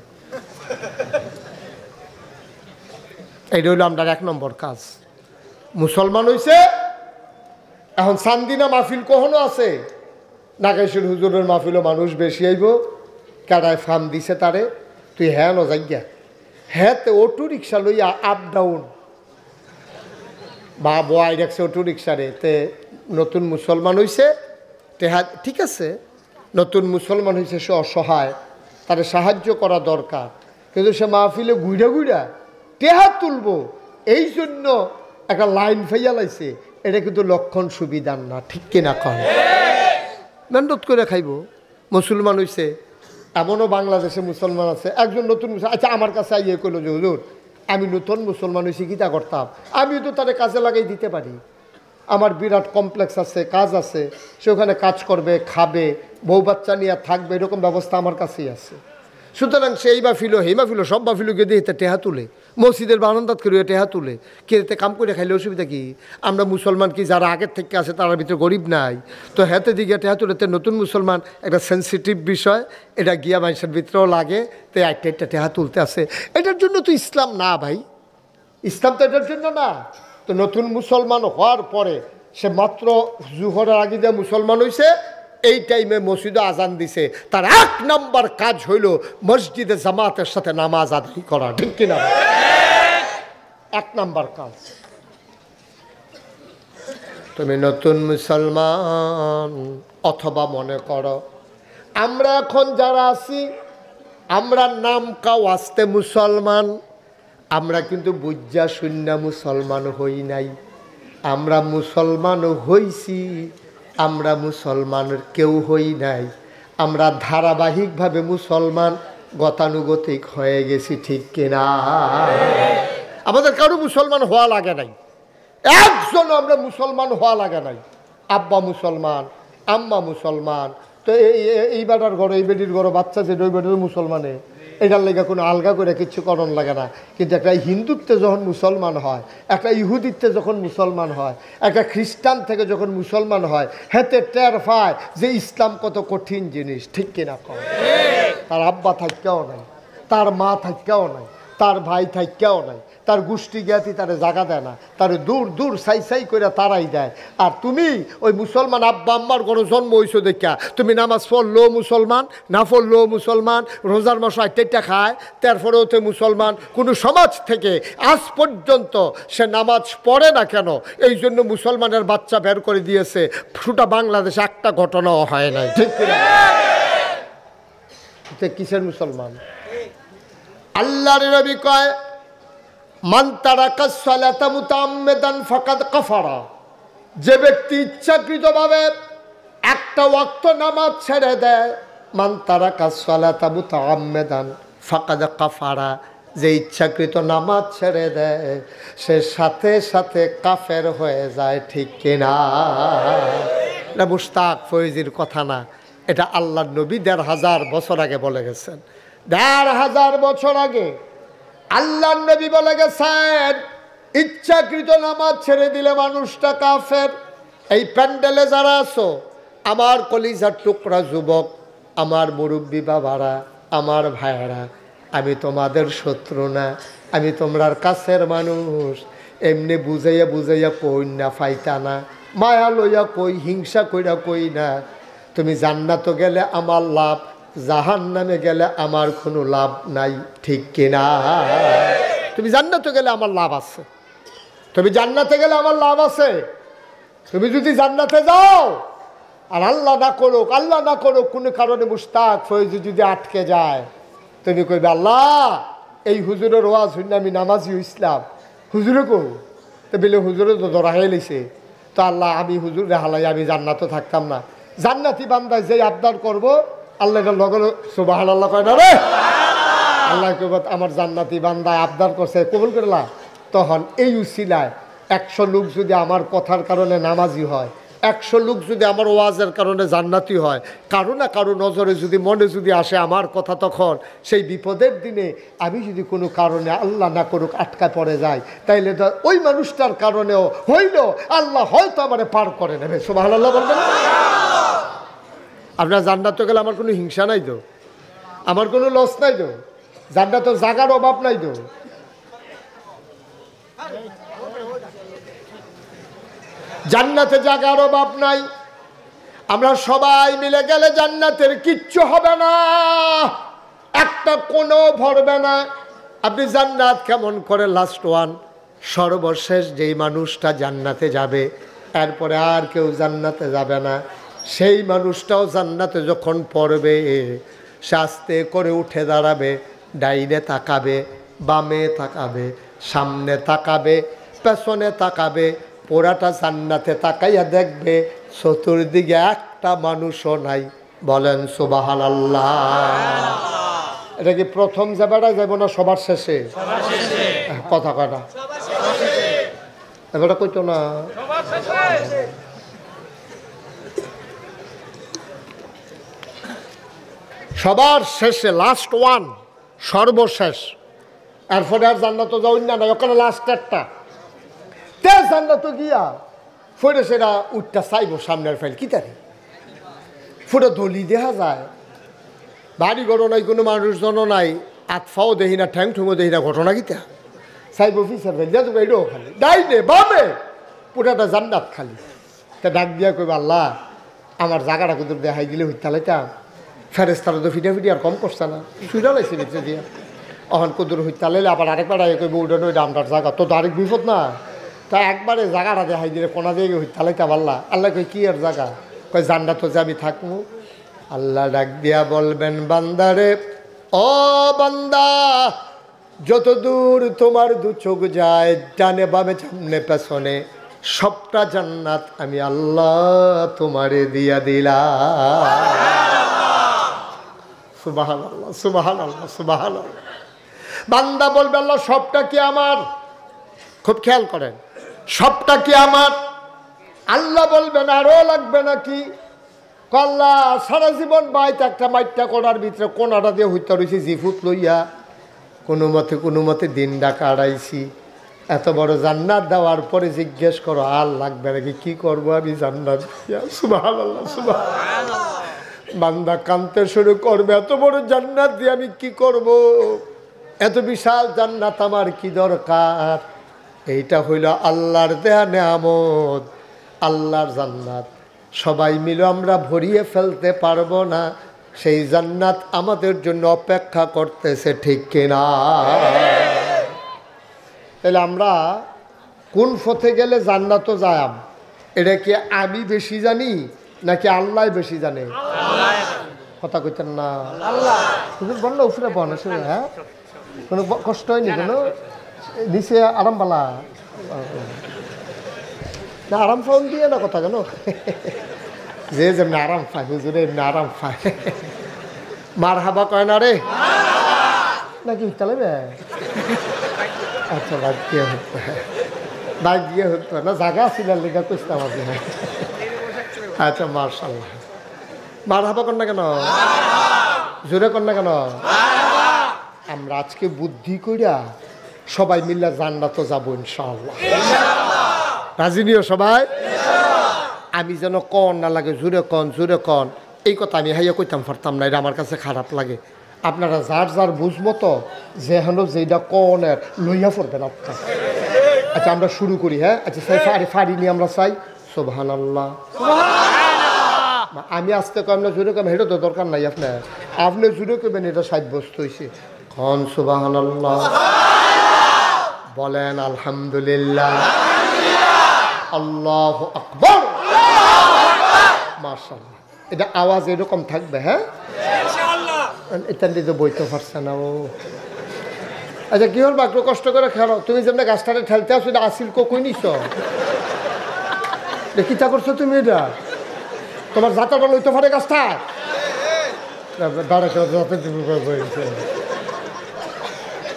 এইটা হইল আমরা 1 নম্বর কাজ। মুসলমান হইছে, এখন সান্দিনা মাহফিল কখনো আছে, নাগেশ্বর হুজুরের মাহফিলও মানুষ বেশি আইব, কারায় ফার্ম দিছে তারে, তুই হ্যাঁ ন যাইয়া হ্যাঁ তে অটো রিক্সা লইয়া আপ ডাউন বা বয় রাখছে অটো রিক্সারে তে নতুন মুসলমান হইছে টেহা ঠিক আছে, নতুন মুসলমান হয়েছে, সে অসহায়, তার সাহায্য করা দরকার, কিন্তু সে মাহফিলে গুইড়া গুইড়া টেহা তুলবো এই জন্য একটা লাইন ফাইয়া লাইছে, এটা কিন্তু লক্ষণ সুবিধার না, ঠিক কিনা কন? মেহনত করে খাইব, মুসলমান হইছে। এমনও বাংলাদেশে মুসলমান আছে, একজন নতুন আচ্ছা আমার কাছে আইয়ে কইল যে হুজুর আমি নতুন মুসলমান হয়েছি, কীটা করতাম, আমিও তো তাদের কাজে লাগাই দিতে পারি, আমার বিরাট কমপ্লেক্স আছে, কাজ আছে, সে ওখানে কাজ করবে, খাবে, বউ বাচ্চা নিয়ে থাকবে, এরকম ব্যবস্থা আমার কাছেই আছে। সুতরাং সে এই বাফিলো হেই বাফিলো সব বাফিলোকে দিয়ে টেহা তুলে, মসজিদের বারান্দাত করে টেহা তুলে, কেতে কাম করে খাইলে অসুবিধা কি? আমরা মুসলমান কি যারা আগের থেকে আছে তার ভিতরে গরিব নাই? তো হাতে দিকে টেহা তুলে, নতুন মুসলমান একটা সেন্সিটিভ বিষয়, এটা গিয়া মানুষের ভিতরেও লাগে, তো একটা টেহা তুলতে আছে। এটার জন্য তো ইসলাম না ভাই, ইসলাম তো এটার জন্য না। তো নতুন মুসলমান হওয়ার পরে সে মাত্র জুহরের আগে দিয়ে মুসলমান হয়েছে, এই টাইমে মসজিদে আজান দিছে, তার 1 নাম্বার কাজ হইল মসজিদে জামাতের সাথে নামাজ আদায় করা, ঠিক কিনা? 1 নাম্বার কাজ। তুমি নতুন মুসলমান, অথবা মনে করো আমরা এখন যারা আছি আমরা নাম কাও আসতে মুসলমান, আমরা কিন্তু বুঝা শূন্য মুসলমান হই নাই, আমরা মুসলমান হইছি, আমরা মুসলমানের কেউ হই নাই, আমরা ধারাবাহিকভাবে মুসলমান গতানুগতিক হয়ে গেছি, ঠিক কিনা? আমাদের কারো মুসলমান হওয়া লাগে নাই, একজন আমরা মুসলমান হওয়া লাগে নাই, আব্বা মুসলমান, আম্মা মুসলমান, তো এই বেটার ঘরে এই বেটির ঘরে বাচ্চা যে ওই বেটার মুসলমানে, এটার লেগে কোনো আলগা করে কিচ্ছু করণ লাগে না। কিন্তু একটা হিন্দুত্বে যখন মুসলমান হয়, একটা ইহুদিত্বে যখন মুসলমান হয়, একটা খ্রিস্টান থেকে যখন মুসলমান হয়, হেতে টের পায় যে ইসলাম কত কঠিন জিনিস, ঠিক কিনা কম? তার আব্বা থাকাও নাই, তার মা থাকাও নাই, তার ভাই থাকাও নাই, তার গোষ্ঠী জ্ঞাতি তারে জাগা দেয় না, তার দূর দূর সাই সাই করে তারাই দেয়। আর তুমি ওই মুসলমান আব্বা আম্মার ঘরে জন্ম হইছো দেখা তুমি নামাজ পড়লো মুসলমান, না পড়লো মুসলমান, রোজার মাস 8টা খায়, তারপরেও তো মুসলমান। কোনো সমাজ থেকে আজ পর্যন্ত সে নামাজ পড়ে না কেন, এই জন্য মুসলমানের বাচ্চা বের করে দিয়েছে, শুটা বাংলাদেশে একটা ঘটনাও হয় নাই, ঠিক কিনা? কিসের মুসলমান? আল্লাহর নবী কয় মান তারাকা সালাতা মুতাআম্মিদান ফাকাদ কাফারা, যে ব্যক্তি ইচ্ছাকৃতভাবে একটা ওয়াক্ত নামাজ ছেড়ে দেয়, মান তারাকা সালাতা মুতাআম্মিদান ফাকাদ কাফারা, যে ইচ্ছাকৃত নামাজ ছেড়ে দেয় সে সাথে সাথে কাফের হয়ে যায়, ঠিক কিনা? এটা মুশতাক ফৈজির কথা না, এটা আল্লাহর নবী ১৫০০ বছর আগে বলে গেছেন। ১৫০০ বছর আগে আল্লাহর নবী বলে গেছেন ইচ্ছাকৃত নামাজ ছেড়ে দিলে মানুষটা কাফের। এই প্যান্ডেলে যারা আছো, আমার কলিজার টুকরা যুবক, আমার মুরব্বী বাবারা, আমার ভাইয়েরা, আমি তোমাদের শত্রু না, আমি তোমরার কাছের মানুষ। এমনি বুঝাইয়া বুঝাইয়া কই না, ফাইতা না, মায়া লইয়া কই, হিংসা কইরা কই না। তুমি জান্নাতে গেলে আমার লাভ, জাহান্নামে গেলে আমার কোনো লাভ নাই, ঠিক কিনা? তুমি জান্নাতে গেলে আমার লাভ আছে, তুমি জান্নাতে গেলে আমার লাভ আছে। তুমি যদি জান্নাতে যাও আর আল্লাহ না করুক, আল্লাহ না করুক কোনো কারণে মুশতাক ফৈজি যদি আটকে যায়, তুমি কইবে আল্লাহ এই হুজুরের ওয়াজ শুনে আমি নামাজি ইসলাম, হুজুরে কো তো বলে হুজুরে তো ধরা হয়ে লিছে, তো আল্লাহ আমি হুজুর হালাই আমি জান্নাতও থাকতাম না। জান্নাতি বান্দায় যে আবদার করবো আল্লাহ এটা লগল সুবহানাল্লাহ কয় না রে, আল্লাহ কইব আমার জান্নাতি বান্দায় আবদার করছে কবুল করলা। তখন এই উসিলায় 100 লোক যদি আমার কথার কারণে নামাজি হয়, 100 লোক যদি আমার ওয়াজের কারণে জান্নাতি হয়, কারো না কারো নজরে যদি মনে যদি আসে আমার কথা, তখন সেই বিপদের দিনে আমি যদি কোনো কারণে আল্লাহ না করুক আটকা পড়ে যাই, তাইলে ওই মানুষটার কারণেও হইল আল্লাহ হয়তো আমারে পার করে নেবে। সুবহানাল্লাহ বলবেন? আপনার জান্নাতে গেলে আমার কোনো হিংসা নাই তো, আমার কোনো লস নাই তো, জান্নাতে জাগার অভাব নাই তো। জান্নাতে জাগার অভাব নাই, আমরা সবাই মিলে গেলে জান্নাতের কিচ্ছু হবে না, একটা কোনো ভরবে না। আপনি জান্নাত কেমন করে লাস্ট ওয়ান, সর্বশেষ যেই মানুষটা জান্নাতে যাবে, এরপরে আর কেউ জান্নাতে যাবে না, সেই মানুষটাও জান্নাতে যখন পড়বে সে আস্তে করে উঠে দাঁড়াবে, ডাইনে তাকাবে, বামে তাকাবে, সামনে তাকাবে, পেছনে তাকাবে, পোড়াটা জান্নাতে তাকাইয়া দেখবে চতুর্দিকে একটা মানুষও নাই। বলেন সুবহানাল্লাহ। এটা কি প্রথম যাবেটা যাব না সবার শেষে? কথা কয়টা এবারটা কইতো না। সবার শেষে, লাস্ট ওয়ান, সর্বশেষ। এরপরে আর জান্নাত যাওয়ার না, ওখানে লাস্ট একটা তে জান্নাত গিয়া ফোরে সেটা উঠটা চাইব সামনের ফাইল কি তারে ফুটে ধলি দেখা যায়, বাড়ি ঘর নাই, কোনো মানুষজনও নাই, আতফাও দেখি না, ঠ্যাং ঠুঙো দেখি না, ঘটনা কিতা চাইব ফিসার ফেল যা তুমি এটাও খালি ডাইনে বামে পুরাটা জান্নাত খালি। তা ডাক দিয়া কইব আল্লাহ আমার জায়গাটা কিন্তু দেখাই দিলে হইতালাইতাম, ফেরেস্তারা তো ফিটা ফিটি আর কম করছে না, সুইরা লাইছে ভিতরে দিয়া অহন কুদুর হইতালাইলে আবার আরেকবার আগে কইব ওইটা ওইটা আমরার জায়গা তো আরেক বিপদ না। তা একবারে জায়গাটা দেখাই দিলে কোনা দিয়ে হইতালাইতাম আল্লাহ। আল্লাহ কই কি আর জায়গা? কই জান্নাত তো যে আমি থাকবো। আল্লাহ ডাক দিয়া বলবেন বান্দারে, ও বান্দা যত দূর তোমার দু চোখ যায়, ডানে বামে সামনে পেছনে সবটা জান্নাত আমি আল্লাহ তোমারে দিয়া দিলাম। সুবহানাল্লাহ, সুবহানাল্লাহ, সুবহানাল্লাহ। বান্দা বলবে আল্লাহ সবটা কি আমার? খুব খেয়াল করেন, সবটা কি আমার? আল্লাহ বলবেন আরো লাগবে নাকি? আল্লাহ সারা জীবন বাইতে একটা মাইটটা কোনার ভিতরে কোনাটা দিয়ে হইতে রয়েছি জিফুত লইয়া, কোনো মতে দিন ডাকা আড়াইছি, এত বড় জান্নাত দেওয়ার পরে জিজ্ঞেস করো আর লাগবে নাকি? কি করবো আমি জান্নাত? সুবহানাল্লাহ, সুবহানাল্লাহ। বান্দা কাঁদতে শুরু করবে, এত বড় জান্নাত দিয়ে আমি কি করব? এত বিশাল জান্নাত আমার কি দরকার? এইটা হইল আল্লাহর দেয়া নেয়ামত, আল্লাহর জান্নাত। সবাই মিলে আমরা ভরিয়ে ফেলতে পারবো না, সেই জান্নাত আমাদের জন্য অপেক্ষা করতেছে, ঠিক কিনা? তাহলে আমরা কোন পথে গেলে জান্নাতও যাম, এটা কি আমি বেশি জানি নাকি আল্লাহ বেশি জানে? কথা কইতেন না? বললো উফরে বন, হ্যাঁ কোনো কষ্ট হয়নি, কোনো নিচে আরাম বালা না, আরাম ফোন দিয়ে না কথা কেন? যে যেমনি আরাম পায় হুজুরে এমনি আরাম পায়। মার হাবা কয় না রে নাকি চালাবে? আচ্ছা বাদ দিয়ে হতো, বাদ দিয়ে হতো না, জায়গা ছিল লেখা কইতাম আপনি। আচ্ছা মার্শাল্লাহ, মার হাবা কর না কেন? জোরে কর না কেন? আমরা আজকে বুদ্ধি কইরা সবাই মিল্লা জান্নাত যাবো ইনশাআল্লাহ। রাজি নিও সবাই? আমি যেন কন না লাগে, জোরে কন, জোরে কন, এই কথা আমি হাইয়া কইতাম পারতাম না, এটা আমার কাছে খারাপ লাগে। আপনারা যার যার বুঝমতো যেহেন যেটা কনের লইয়া পড়বেন আপনার। আচ্ছা আমরা শুরু করি, হ্যাঁ? আচ্ছা সাই ফাড়ি নিয়ে আমরা চাই সুবহানাল্লাহ। আমি আজকে কম না জোরে কম, হেঁটে তো দরকার নাই আপনার, আপনি জোরে করবেন, এটা সাব্যস্ত হয়েছে। কন সুবহানাল্লাহ, বলেন আলহামদুলিল্লাহ, আল্লাহু আকবার, মাশাআল্লাহ। এটা আওয়াজ এরকম থাকবে, হ্যাঁ ইনশাআল্লাহ। এটা নিয়ে তো বইতে পারছে না ও। আচ্ছা কি হল বাকরো কষ্ট করে খেলো, তুমি যেমন গাছটারে ঠেলতে আসো, এটা আসিল কই নিছ? কিতা করছো তুমি? এটা তোমার যাত্রাটা লইতে পারে গাছটা দাঁড়া যাতে তুমি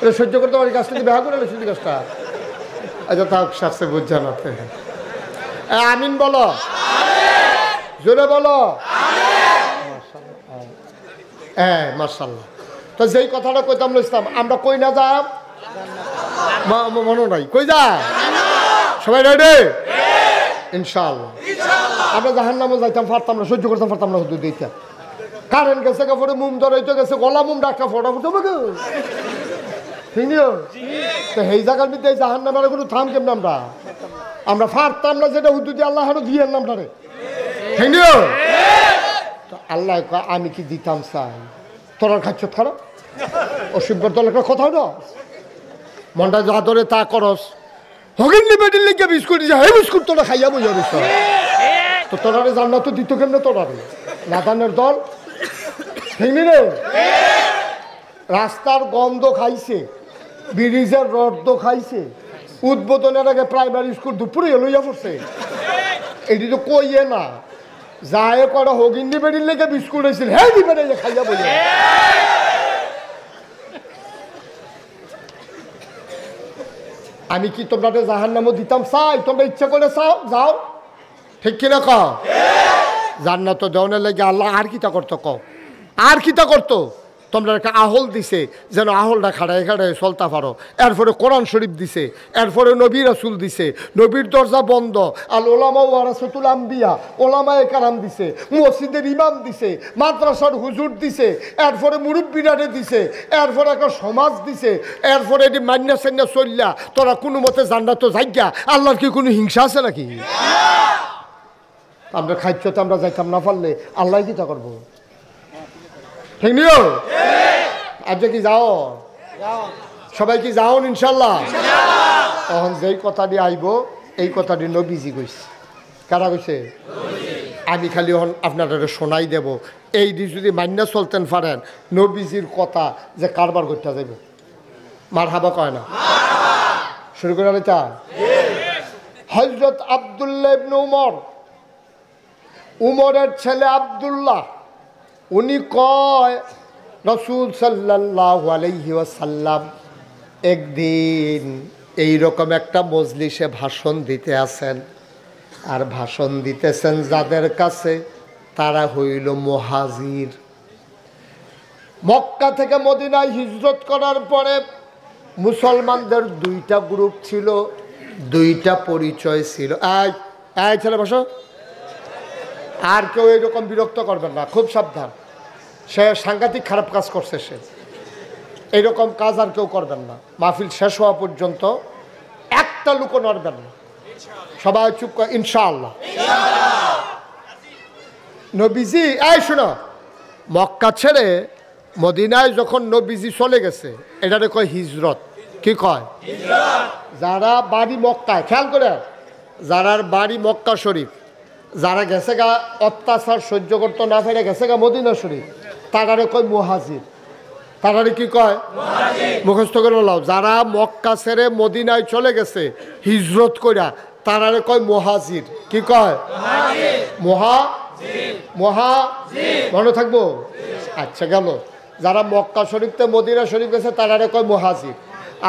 এটা সহ্য করতে পারি, গাছটা দিয়ে বেহা করে লইছি গাছটা। আচ্ছা তাও শাস্তে বুঝছেন আপনি। আমিন বলো, জোরে বলো। হ্যাঁ মাশাআল্লাহ। তো যেই কথাটা কইতাম ইসলাম, আমরা কই না যাব মনে নাই, কই যা সবাই রেডি ইনশাআল্লাহ। আমরা জাহান্নামে যাইতাম পারতাম না, সহ্য করতাম পারতাম না, হুদুর দিতাম। কারেন্ট গেছে, কাপড়ে মুম ধরাইতে গেছে, গলা মুম ডাকা ফটা ফুটো ঠিক নিও। তো সেই জায়গার মধ্যে জাহান্নামের কোনো থাম কেমন আমরা পারতাম না, যেটা হুদুর দিয়ে আল্লাহ দিয়ে নামটা রে, ঠিক নিও। তো আল্লাহ আমি কি দিতাম চাই, তোর খাচ্ছ খারাপ অসভ্যর দল একটা কথা না, মনটা যা ধরে তা করস হগিন্নি বেটির লিখে বিস্কুট দিছে হে বিস্কুট তোরা খাইয়া বুঝা দিস তো তোরারে জান্নাত তো দিত কেমনে তোরারে নাদানের দল ঠিক নি রে রাস্তার গন্ধ খাইছে ব্রিজের রড খাইছে উদ্বোধনের আগে প্রাইমারি স্কুল দুপুরে লইয়া পড়ছে এটি তো কইয়ে না যায় করা হগিন্নি বেটির লিখে বিস্কুট হয়েছিল হে দিবে না খাইয়া বুঝা আমি কি তোমরা জাহান্নামও দিতাম চাই তোমরা ইচ্ছা করে চাও যাও ঠিক কিনা কও জান্নাত দেওয়ার লাগে আল্লাহ আর কিতা করতো কও আর কিতা করতো তোমরা একটা আহল দিছে যেন আহলটা খাড়ায় খাড়ায় চলতা পারো এরপরে কোরআন শরীফ দিছে এরপরে নবী রাসূল দিছে নবীর দরজা বন্ধ আল ওলামা ওয়ারাসাতুল আম্বিয়া ওলামায়ে কেরাম দিছে মসজিদের ইমাম দিছে মাদ্রাসার হুজুর দিছে এরপরে মুরব্বিরারে দিছে এরপরে একটা সমাজ দিছে এরপরে এটি মান্না সান্না চললা তোরা কোনো মতে জান্নাত যাইগা আল্লাহর কি কোনো হিংসা আছে নাকি আমরা খাইছ তো আমরা যাইতাম না পারলে আল্লাহ কি তা করবো ঠিক নিও আজ কি যাও সবাই কি যাও ইনশাল্লাহ তখন যেই কথাটি আইব এই কথাটি নবীজি কইছে কারা কইছে আমি খালি এখন আপনারা শোনাই দেব এই দিন যদি মান্য চলতেন পারেন নবীজির কথা যে কারবার করতে যাইব মার হাবা কয় না শুরু করে চা হযরত আব্দুল্লাহ ইবনে উমর উমরের ছেলে আব্দুল্লাহ উনি কয় রাসূল সাল্লাল্লাহু আলাইহি ওয়াসাল্লাম একদিন এইরকম একটা মজলিসে ভাষণ দিতে আছেন আর ভাষণ দিতেছেন যাদের কাছে তারা হইল মুহাজির মক্কা থেকে মদিনায় হিজরত করার পরে মুসলমানদের দুইটা গ্রুপ ছিল দুইটা পরিচয় ছিল এই ছেলে বসো আর কেউ এইরকম বিরক্ত করবেন না খুব সাবধান সে সাংঘাতিক খারাপ কাজ করছে সে এইরকম কাজ আর কেউ করবেন না মাহফিল শেষ হওয়া পর্যন্ত একটা লুকো নড়বেন না সবাই চুপ করে ইনশাআল্লাহ নবীজি এই শোনো মক্কা ছেড়ে মদিনায় যখন নবীজি চলে গেছে এটারে কয় হিজরত কি কয় যারা বাড়ি মক্কায় খেয়াল করে যারার বাড়ি মক্কা শরীফ যারা গেছে গা অত্যাচার সহ্য করতে না পেরে গেছে গা মদিনা শরীফ তারারে কয় মুহাজির তারারে কি কয় মুখস্থ করে লাও যারা মক্কা ছেড়ে মদিনায় চলে গেছে হিজরত কইরা তারারে কয় মুহাজির কি কয় মনে থাকবো আচ্ছা গেল যারা মক্কা শরীফতে মদিনা শরীফ গেছে তারারে কয় মুহাজির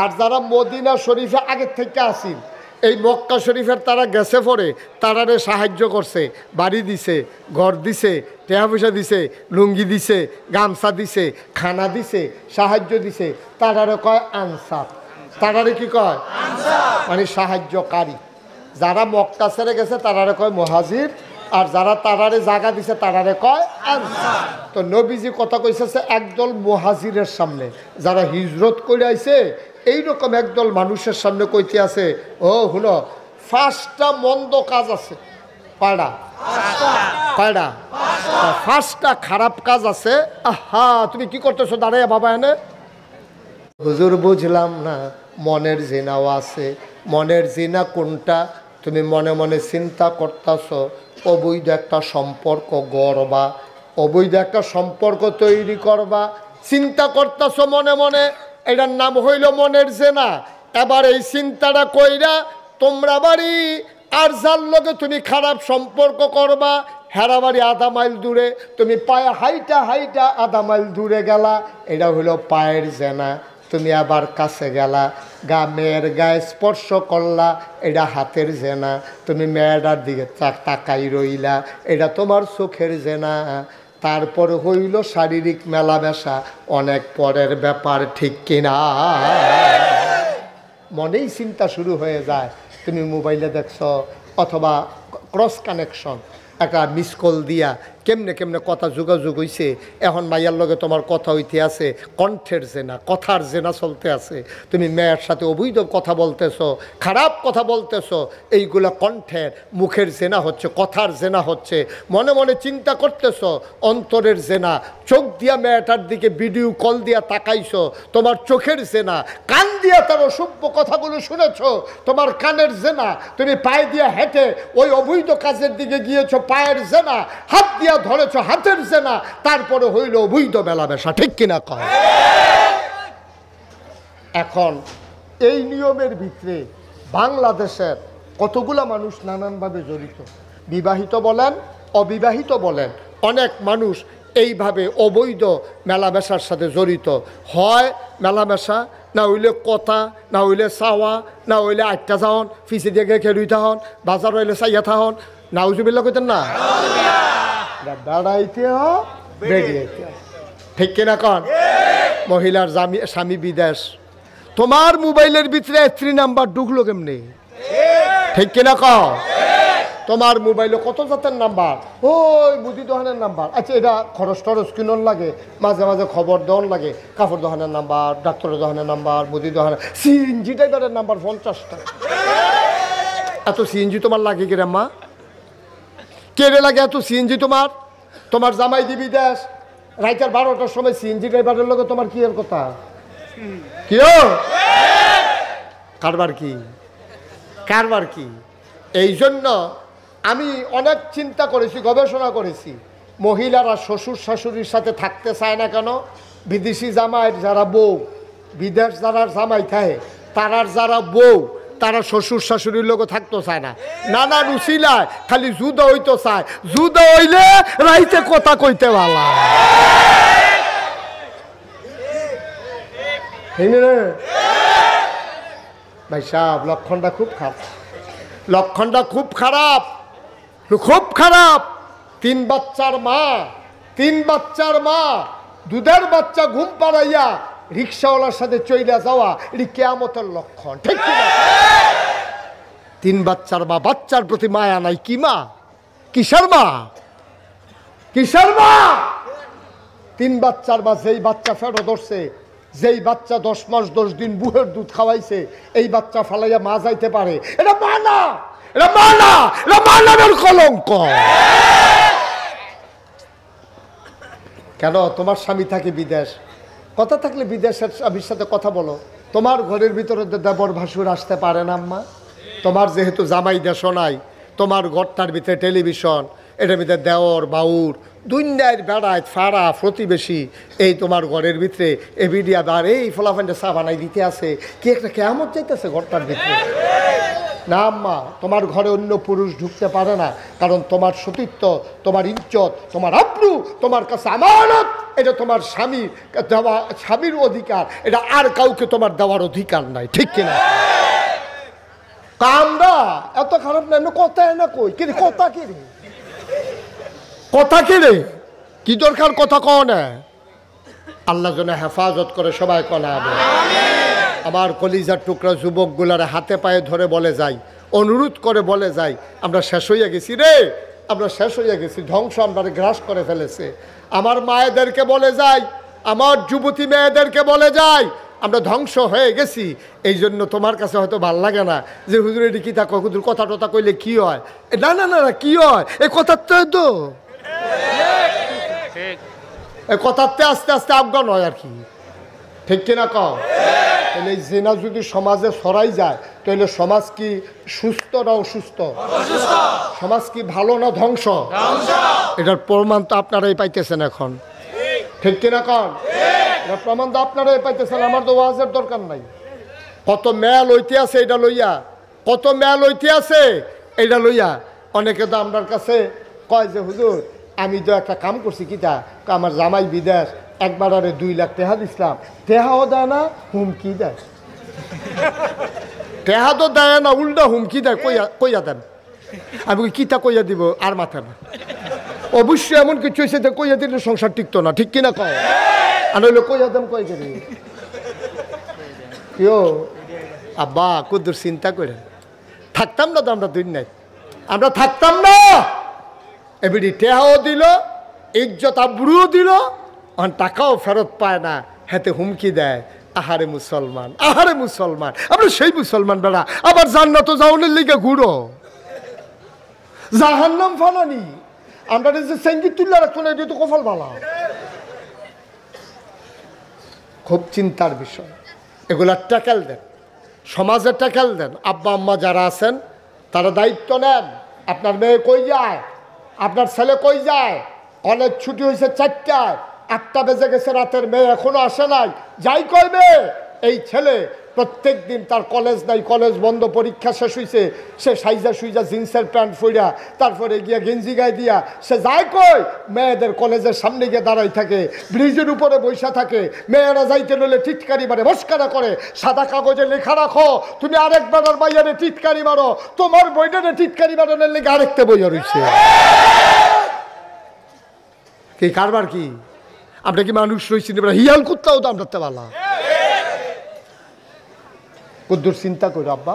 আর যারা মদিনা শরীফে আগের থেকে আসিল এই মক্কা শরীফের তারা গেছে পরে তারারে সাহায্য করছে বাড়ি দিছে ঘর দিছে টাকা পয়সা দিছে লুঙ্গি দিছে গামছা দিছে খানা দিছে সাহায্য দিছে তারারে কয় আনসার তারারে কি কয় মানে সাহায্যকারী যারা মক্কা ছেড়ে গেছে তারারে কয় মুহাজির আর যারা তারারে জায়গা দিছে তারারে কয় আনসার তো নবীজি কথা কইছে একদল মুহাজিরের সামনে যারা হিজরত করে আইছে এইরকম একদল মানুষের সামনে কইতে আছে ও হুনো 5টা মন্দ কাজ আছে কয়টা 5টা খারাপ কাজ আছে আহা তুমি কি করতেছো দাঁড়াইয়া বাবা এনে হুজুর বুঝলাম না মনের জিনাও আছে মনের জিনা কোনটা তুমি মনে মনে চিন্তা করতেছো অবৈধ একটা সম্পর্ক গড়বা অবৈধ একটা সম্পর্ক তৈরি করবা চিন্তা করতেছো মনে মনে এটার নাম হইল মনের জেনা এবার এই চিন্তাটা কইরা তোমরা বাড়ি আর যার লগে তুমি খারাপ সম্পর্ক করবা হেরা বাড়ি আধা মাইল দূরে তুমি পায়ে হাইটা হাইটা আধা মাইল দূরে গেলা এটা হইল পায়ের জেনা তুমি আবার কাছে গেলা মেয়ের গায়ে স্পর্শ করলা এটা হাতের জেনা তুমি মেয়েটার দিকে তাকাই রইলা এটা তোমার চোখের জেনা তারপর হইল শারীরিক মেলামেশা অনেক পরের ব্যাপার ঠিক কিনা মনেই চিন্তা শুরু হয়ে যায় তুমি মোবাইলে দেখছ অথবা ক্রস কানেকশন একটা মিস কল দিয়া কেমনে কেমনে কথা যোগাযোগ হইছে, এখন মাইয়ার লগে তোমার কথা হইতে আছে, কণ্ঠের জেনা, কথার জেনা চলতে আছে। তুমি মেয়ের সাথে অবৈধ কথা বলতেছো, খারাপ কথা বলতেছো, এইগুলা কণ্ঠের মুখের জেনা হচ্ছে, কথার জেনা হচ্ছে। মনে মনে চিন্তা করতেছো, অন্তরের জেনা। চোখ দিয়া মেয়েটার দিকে ভিডিও কল দিয়া তাকাইছো, তোমার চোখের জেনা। কান দিয়া তার অসভ্য কথাগুলো শুনেছো, তোমার কানের জেনা। তুমি পায়ে দিয়া হেঁটে ওই অবৈধ কাজের দিকে গিয়েছো, পায়ের জেনা। হাত দিয়া ধরেছো, হাতের জেনা। তারপরে হইল অবৈধ মেলামেশা, ঠিক কিনা কয়? এখন এই নিয়মের ভিতরে বাংলাদেশের কতগুলা মানুষ নানানভাবে জড়িত, বিবাহিত বলেন অবিবাহিত বলেন, অনেক মানুষ এইভাবে অবৈধ মেলামেশার সাথে জড়িত হয়। মেলামেশা না হইলে কথা, না হইলে চাওয়া, না হইলে আটটা যাওন, ফিসে দিয়ে খেলুই থাহন, বাজার হইলে চাইয়া থাহন। নাউজুবিল্লাহ কইতেন না, বেড়াইতে বেরিয়েতে, ঠিক কিনা কন? মহিলার স্বামী বিদেশ, তোমার মোবাইলের ভিতরে 3 নাম্বার ঢুকলো কেমনি, ঠিক কিনা কন? তোমার মোবাইলে কত জাতের নাম্বার, ওই মুদি দোকানের নাম্বার। আচ্ছা, এটা খরচ টরচ কিনন লাগে, মাঝে মাঝে খবর দেওয়ান লাগে, কাপড় দোকানের নাম্বার, ডাক্তারের দোকানের নাম্বার, মুদি দোকানের, সিএনজি ড্রাইভারের নাম্বার 50টা। এত সিএনজি তোমার লাগে কিরে মা? কেড়ে লাগে এত সিএনজি তোমার? তোমার জামাই দিবি দেশ, রাইতের 12টার সময় সিএনজি ড্রাইভারের লগে তোমার কি এর কথা? কি কারবার কি, কারবার কি? এই জন্য আমি অনেক চিন্তা করেছি, গবেষণা করেছি। মহিলারা শ্বশুর শাশুড়ির সাথে থাকতে চায় না কেন? বিদেশি জামাইয়ের যারা বউ, বিদেশ যারা জামাই থাকে, তারার যারা বউ, তারা শ্বশুর শাশুড়ির লোক থাকতে চায় না। নানা রুচিলায় খালি যুদ্ধ হইতে চায়, যুদ্ধ হইলে রাইতে কথা কইতে ভালা। ভাই সাহেব, লক্ষণটা খুব খারাপ, লক্ষণটা খুব খারাপ, খুব খারাপ। 3 বাচ্চার মা, 3 বাচ্চার মা, দুধের বাচ্চা ঘুম পাড়াইয়া রিক্সাওয়ালার সাথে চইলা যাওয়া, এটি কিয়ামতের লক্ষণ, ঠিক কিনা? 3 বাচ্চার মা, বাচ্চার প্রতি মায়া নাই। কি মা? কিসের মা? কিসের মা? 3 বাচ্চার মা, যেই বাচ্চা ফেরত ধরছে, যেই বাচ্চা 10 মাস 10 দিন বুহের দুধ খাওয়াইছে, এই বাচ্চা ফালাইয়া মা যাইতে পারে? এটা মা না, এটা মা না, এটা মানবের কলঙ্ক। কেন? তোমার স্বামী থাকে বিদেশ, কথা থাকলে বিদেশের স্বামীর সাথে কথা বলো। তোমার ঘরের ভিতরে দেবর ভাসুর আসতে পারে না আম্মা? তোমার যেহেতু জামাই দেশ নাই, তোমার ঘরটার ভিতরে টেলিভিশন, এটার ভিতরে দেওর বাউর দুনিয়ার বেড়ায় ফাড়া প্রতিবেশী, এই তোমার ঘরের ভিতরে এভিডিয়া বার, এই ফলাফান্ডে চা বানাই দিতে আছে, কি একটা কেমন চাইতেছে ঘরটার ভিতরে? না আম্মা, তোমার ঘরে অন্য পুরুষ ঢুকতে পারে না, কারণ তোমার সতীত্ব, তোমার ইজ্জত, তোমার আব্রু তোমার কাছে আমানত। এটা তোমার স্বামীর দেওয়া, স্বামীর অধিকার, এটা আর কাউকে তোমার দেওয়ার অধিকার নাই, ঠিক কিনা? কামরা এত খারাপ না, কথা না কই কি কথা, কি রে কথা, কি রে কি দরকার কথা কও না? আল্লাহ যেন হেফাজত করে, সবাই কনা হবে। আমার কলিজার টুকরা যুবকগুলার হাতে পায়ে ধরে বলে যাই, অনুরোধ করে বলে যাই, আমরা শেষ হইয়া গেছি রে, আমরা শেষ হইয়া গেছি, ধ্বংস আমরা গ্রাস করে ফেলেছে। আমার মায়েদেরকে বলে যাই, আমার যুবতী মেয়েদেরকে বলে যাই, আমরা ধ্বংস হয়ে গেছি। এই জন্য তোমার কাছে হয়তো ভাল লাগে না যে হুজুর এটি কী থাকো, হুজুর কথা টথা কইলে কি হয়? না না না না, কি হয় এই কথার তো এই কথাতে আস্তে আস্তে আফগান হয় আর কি, ঠিক কিনা কও? তাহলে এই জেনা যদি সমাজে ছড়াই যায়, তাহলে সমাজ কি সুস্থ না অসুস্থ? সমাজ কি ভালো না ধ্বংস? এটার প্রমাণ তো আপনারাই পাইতেছেন এখন, ঠিক কিনা কন? এটার প্রমাণ তো আপনারাই পাইতেছেন, আমার তো ওয়াজের দরকার নাই। কত মেল হইতে আছে এটা লইয়া, কত মেল হইতে আছে এটা লইয়া। অনেকে তো আপনার কাছে কয় যে হুজুর আমি তো একটা কাম করছি, কিটা আমার জামাই বিদেশ, একবার আরে 2 লাখ টাকা দিছিলাম, টেহাও দেয় না, হুমকি দেয়। টেহা তো দেয় না, উল্টা হুমকি দেয়, কইয়া দেন। আমি কিতা কইয়া দিব আর মাথা না। অবশ্যই এমন কিছু হয়েছে যে কইয়া দিলে সংসার টিকতো না, ঠিক কিনা কয়? আর হইলো কইয়া দেন, কই করি কেউ আব্বা কুদ্দুর চিন্তা করে থাকতাম না তো আমরা দুই নাই, আমরা থাকতাম না। এবিডি টেহাও দিল, ইজ্জত আবরুও দিল, আর টাকাও ফেরত পায় না, হাতে হুমকি দেয়, আহারে মুসলমান, আহারে মুসলমান, আমরা সেই মুসলমান বেড়া, আবার জান্নাত যাওনের লিগে ঘুরো, জাহান্নাম ফালানি, আমরা যে সঙ্গীত তুল্লা রাখতো না, এটা তো কপাল বালা। খুব চিন্তার বিষয়, এগুলা ট্যাকেল দেন, সমাজে ট্যাকেল দেন। আব্বা আম্মা যারা আছেন তারা দায়িত্ব নেন। আপনার মেয়ে কই যায়, আপনার ছেলে কই যায়, কলেজ ছুটি হয়েছে 4টায়, 8টা বেজে গেছে রাতের, মেয়ে এখনো আসে নাই, যাই কইবে এই ছেলে প্রত্যেক দিন তার কলেজ নাই, কলেজ বন্ধ, পরীক্ষা শেষ হয়েছে, সে সাইজা সুইজা জিন্সের প্যান্ট ফইরা তারপরে গিয়া গেঞ্জি গায়ে দিয়া সে যায় কই, মেয়েদের কলেজের সামনে গিয়ে দাঁড়াই থাকে, ব্রিজের উপরে বৈশা থাকে, মেয়েরা যাইতে নলে টিটকারি মারে, মস্কারা করে, সাদা কাগজে লেখা রাখো তুমি আরেকবার আর বাইয়ারে টিটকারি মারো, তোমার বইটারে টিটকারি মারানোর লেগে আরেকটা বইয়া রয়েছে। কি কারবার কি? আমরা কি মানুষ রয়েছি? হিয়াল কুত্তাও দাম ধরতে পারলাম। কদ্দুর চিন্তা করি আব্বা,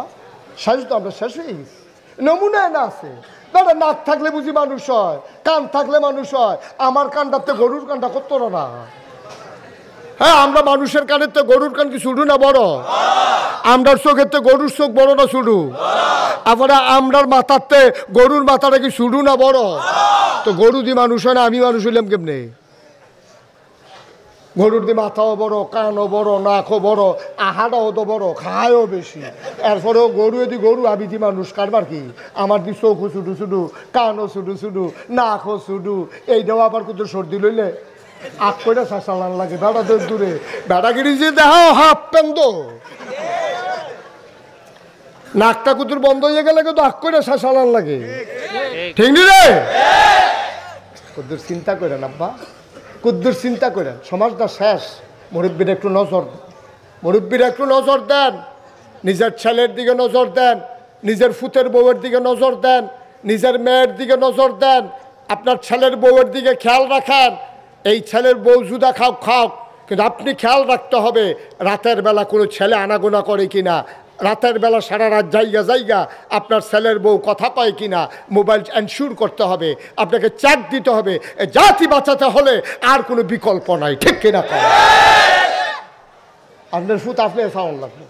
শেষ তো আমরা শেষ হয়ে গেছি, নমুনায় না আছে। দাদা নাক থাকলে বুঝি মানুষ হয়, কান থাকলে মানুষ হয়, আমার কানটাতে গরুর কানটা করত না। হ্যাঁ, আমরা মানুষের কানের তো গরুর কান কি ছুটু না বড়? আমরার চোখের তো গরুর চোখ বড় না ছুটু? আবার আমরার মাথাতে গরুর মাথাটা কি ছুটু না বড়? তো গরু দিয়ে মানুষ হয় না, আমি মানুষ হইলাম কেমনে? গরুর দিয়ে মাথাও বড়, কানও বড়, নাকও বড়, আহাটাও তো বড়, খায়ও বেশি, এরপরেও গরু এদি গরু, আমি দি মানুষ, কারবার কি? আমার দি চোখও ছুটু ছুটু, কানও ছুটু ছুটু, নাকও ছুটু, এইটাও আবার কত সর্দি লইলে আখ করে শাসালান লাগে, বেড়াদের দূরে বেড়াগিরি যে দেখাও হাফ প্যান্ট, নাকটা কুতুর বন্ধ হয়ে গেলে কিন্তু আখ করে শাসালান লাগে, ঠিক নি রে? কুদ্দুর চিন্তা করেন আব্বা, কুদ্দুর চিন্তা করেন, সমাজটা শেষ। মুরব্বীরা একটু নজর দেন, মুরব্বীরা একটু নজর দেন, নিজের ছেলের দিকে নজর দেন, নিজের ফুতের বউয়ের দিকে নজর দেন, নিজের মেয়ের দিকে নজর দেন, আপনার ছেলের বউয়ের দিকে খেয়াল রাখেন। এই ছেলের বউ জুদা খাও খাও, কিন্তু আপনি খেয়াল রাখতে হবে রাতের বেলা কোনো ছেলে আনাগোনা করে কিনা, রাতের বেলা সারা রাত জায়গা আপনার ছেলের বউ কথা কয় কিনা, মোবাইল এনশিওর করতে হবে, আপনাকে চেক দিতে হবে। জাতি বাঁচাতে হলে আর কোনো বিকল্প নাই, ঠিক কিনা? আপনার ফুট আপনি সাউন্ড লাগবে,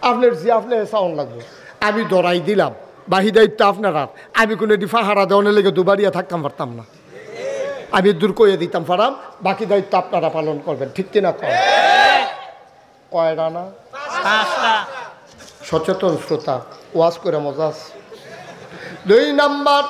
আপনার জি আপনি সাউন্ড লাগবে। আমি দৌড়াই দিলাম, বাহি দায়িত্ব আপনার, আর আমি কোনো ফাহারা দেওয়ানের লেগে দুবারিয়া থাকতাম পারতাম না, আমি দূর করে দিতাম পারাম, বাকি দায়িত্ব আপনারা পালন করবেন, ঠিক কিনা? কয়টা না? সচেতন শ্রোতা, ওয়াজ করে মজা আছে। 2 নাম্বার